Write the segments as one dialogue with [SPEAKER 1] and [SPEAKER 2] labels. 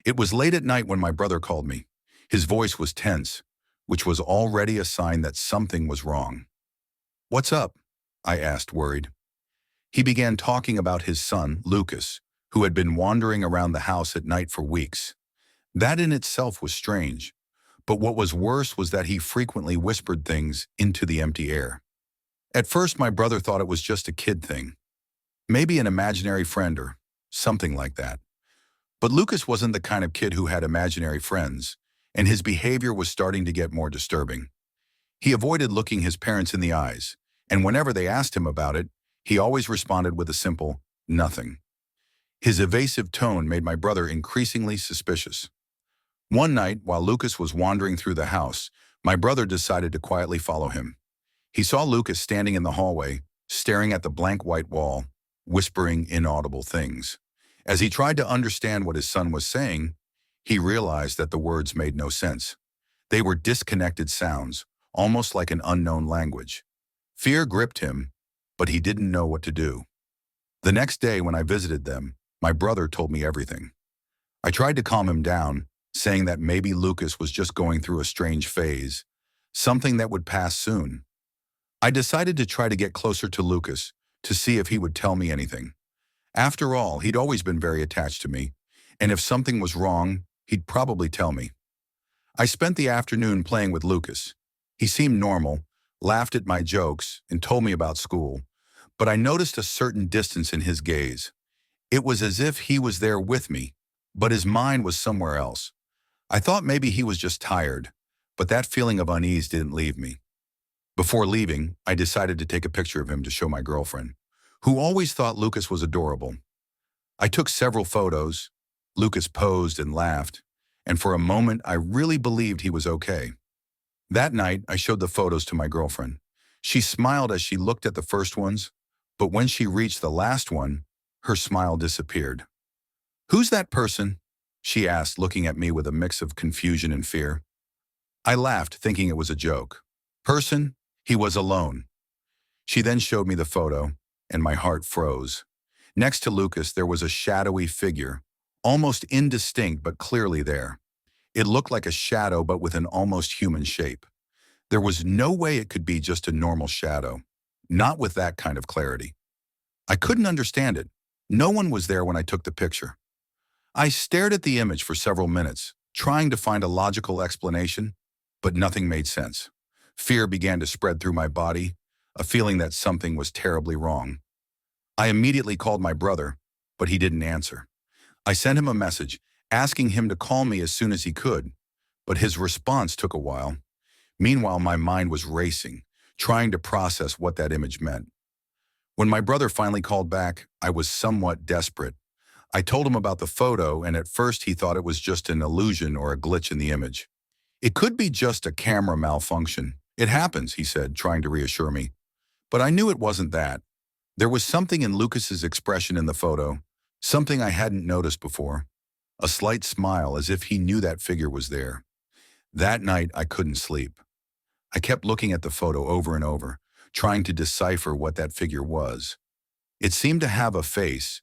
[SPEAKER 1] It was late at night when my brother called me. His voice was tense, which was already a sign that something was wrong. "What's up?" I asked, worried. He began talking about his son, Lucas, who had been wandering around the house at night for weeks. That in itself was strange, but what was worse was that he frequently whispered things into the empty air. At first, my brother thought it was just a kid thing, maybe an imaginary friend or something like that. But Lucas wasn't the kind of kid who had imaginary friends, and his behavior was starting to get more disturbing. He avoided looking his parents in the eyes, and whenever they asked him about it, he always responded with a simple, "nothing." His evasive tone made my brother increasingly suspicious. One night, while Lucas was wandering through the house, my brother decided to quietly follow him. He saw Lucas standing in the hallway, staring at the blank white wall, whispering inaudible things. As he tried to understand what his son was saying, he realized that the words made no sense. They were disconnected sounds, almost like an unknown language. Fear gripped him, but he didn't know what to do. The next day when I visited them, my brother told me everything. I tried to calm him down, saying that maybe Lucas was just going through a strange phase, something that would pass soon. I decided to try to get closer to Lucas to see if he would tell me anything. After all, he'd always been very attached to me, and if something was wrong, he'd probably tell me. I spent the afternoon playing with Lucas. He seemed normal, laughed at my jokes, and told me about school, but I noticed a certain distance in his gaze. It was as if he was there with me, but his mind was somewhere else. I thought maybe he was just tired, but that feeling of unease didn't leave me. Before leaving, I decided to take a picture of him to show my girlfriend, who always thought Lucas was adorable. I took several photos. Lucas posed and laughed, and for a moment I really believed he was okay. That night, I showed the photos to my girlfriend. She smiled as she looked at the first ones, but when she reached the last one, her smile disappeared. "Who's that person?" she asked, looking at me with a mix of confusion and fear. I laughed, thinking it was a joke. "Person? He was alone." She then showed me the photo, and my heart froze. Next to Lucas, there was a shadowy figure, almost indistinct but clearly there. It looked like a shadow but with an almost human shape. There was no way it could be just a normal shadow, not with that kind of clarity. I couldn't understand it. No one was there when I took the picture. I stared at the image for several minutes, trying to find a logical explanation, but nothing made sense. Fear began to spread through my body, a feeling that something was terribly wrong. I immediately called my brother, but he didn't answer. I sent him a message, asking him to call me as soon as he could, but his response took a while. Meanwhile, my mind was racing, trying to process what that image meant. When my brother finally called back, I was somewhat desperate. I told him about the photo, and at first he thought it was just an illusion or a glitch in the image. "It could be just a camera malfunction. It happens," he said, trying to reassure me. But I knew it wasn't that. There was something in Lucas's expression in the photo, something I hadn't noticed before. A slight smile, as if he knew that figure was there. That night, I couldn't sleep. I kept looking at the photo over and over, trying to decipher what that figure was. It seemed to have a face,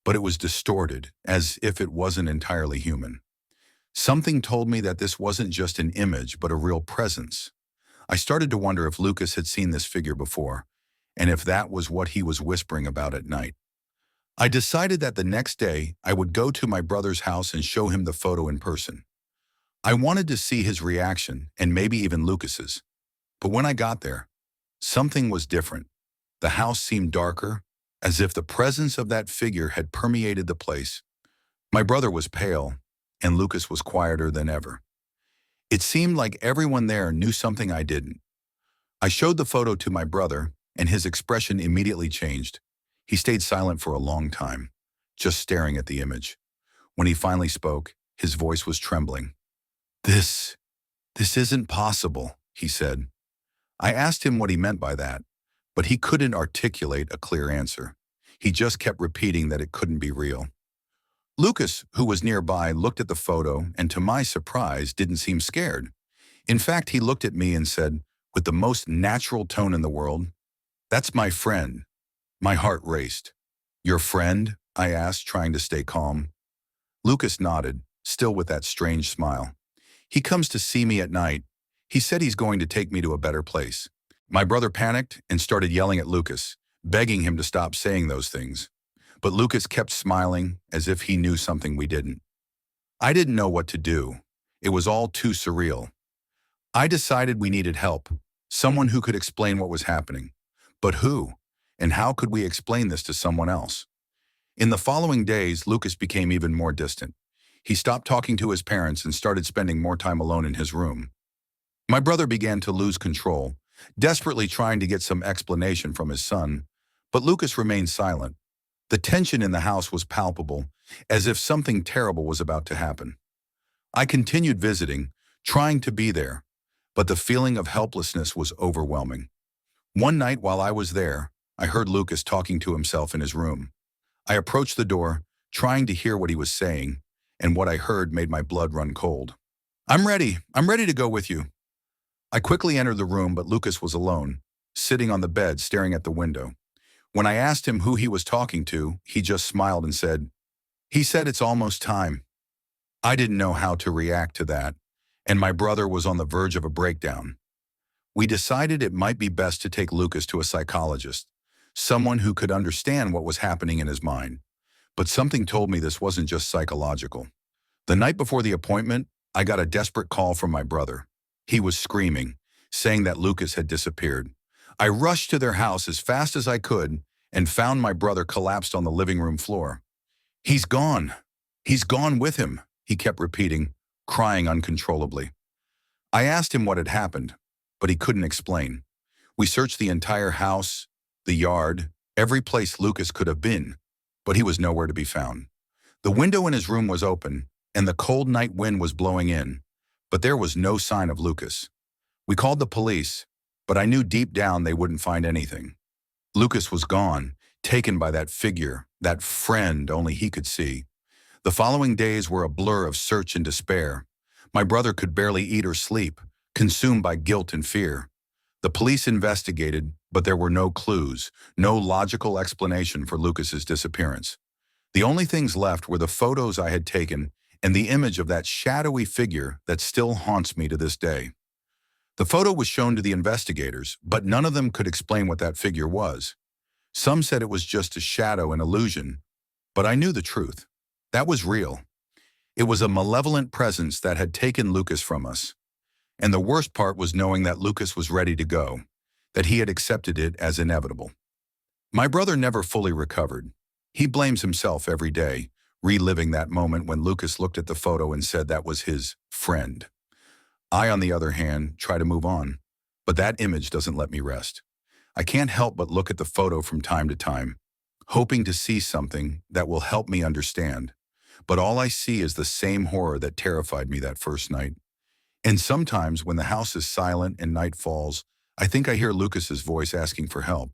[SPEAKER 1] but it was distorted, as if it wasn't entirely human. Something told me that this wasn't just an image, but a real presence. I started to wonder if Lucas had seen this figure before, and if that was what he was whispering about at night. I decided that the next day I would go to my brother's house and show him the photo in person. I wanted to see his reaction, and maybe even Lucas's. But when I got there, something was different. The house seemed darker, as if the presence of that figure had permeated the place. My brother was pale, and Lucas was quieter than ever. It seemed like everyone there knew something I didn't. I showed the photo to my brother, and his expression immediately changed. He stayed silent for a long time, just staring at the image. When he finally spoke, his voice was trembling. This isn't possible," he said. I asked him what he meant by that, but he couldn't articulate a clear answer. He just kept repeating that it couldn't be real. Lucas, who was nearby, looked at the photo and, to my surprise, didn't seem scared. In fact, he looked at me and said, with the most natural tone in the world, "That's my friend." My heart raced. "Your friend?" I asked, trying to stay calm. Lucas nodded, still with that strange smile. "He comes to see me at night. He said he's going to take me to a better place." My brother panicked and started yelling at Lucas, begging him to stop saying those things. But Lucas kept smiling as if he knew something we didn't. I didn't know what to do. It was all too surreal. I decided we needed help, someone who could explain what was happening. But who? And how could we explain this to someone else? In the following days, Lucas became even more distant. He stopped talking to his parents and started spending more time alone in his room. My brother began to lose control, desperately trying to get some explanation from his son, but Lucas remained silent. The tension in the house was palpable, as if something terrible was about to happen. I continued visiting, trying to be there, but the feeling of helplessness was overwhelming. One night while I was there, I heard Lucas talking to himself in his room. I approached the door, trying to hear what he was saying, and what I heard made my blood run cold. I'm ready to go with you." I quickly entered the room, but Lucas was alone, sitting on the bed staring at the window. When I asked him who he was talking to, he just smiled and said, "He said it's almost time." I didn't know how to react to that, and my brother was on the verge of a breakdown. We decided it might be best to take Lucas to a psychologist, someone who could understand what was happening in his mind. But something told me this wasn't just psychological. The night before the appointment, I got a desperate call from my brother. He was screaming, saying that Lucas had disappeared. I rushed to their house as fast as I could and found my brother collapsed on the living room floor. "He's gone. He's gone with him," he kept repeating, crying uncontrollably. I asked him what had happened, but he couldn't explain. We searched the entire house, the yard, every place Lucas could have been, but he was nowhere to be found. The window in his room was open, and the cold night wind was blowing in, but there was no sign of Lucas. We called the police, but I knew deep down they wouldn't find anything. Lucas was gone, taken by that figure, that friend only he could see. The following days were a blur of search and despair. My brother could barely eat or sleep, consumed by guilt and fear. The police investigated, but there were no clues, no logical explanation for Lucas's disappearance. The only things left were the photos I had taken and the image of that shadowy figure that still haunts me to this day. The photo was shown to the investigators, but none of them could explain what that figure was. Some said it was just a shadow and illusion, but I knew the truth. That was real. It was a malevolent presence that had taken Lucas from us. And the worst part was knowing that Lucas was ready to go, that he had accepted it as inevitable. My brother never fully recovered. He blames himself every day, reliving that moment when Lucas looked at the photo and said that was his friend. I, on the other hand, try to move on, but that image doesn't let me rest. I can't help but look at the photo from time to time, hoping to see something that will help me understand. But all I see is the same horror that terrified me that first night. And sometimes when the house is silent and night falls, I think I hear Lucas's voice asking for help.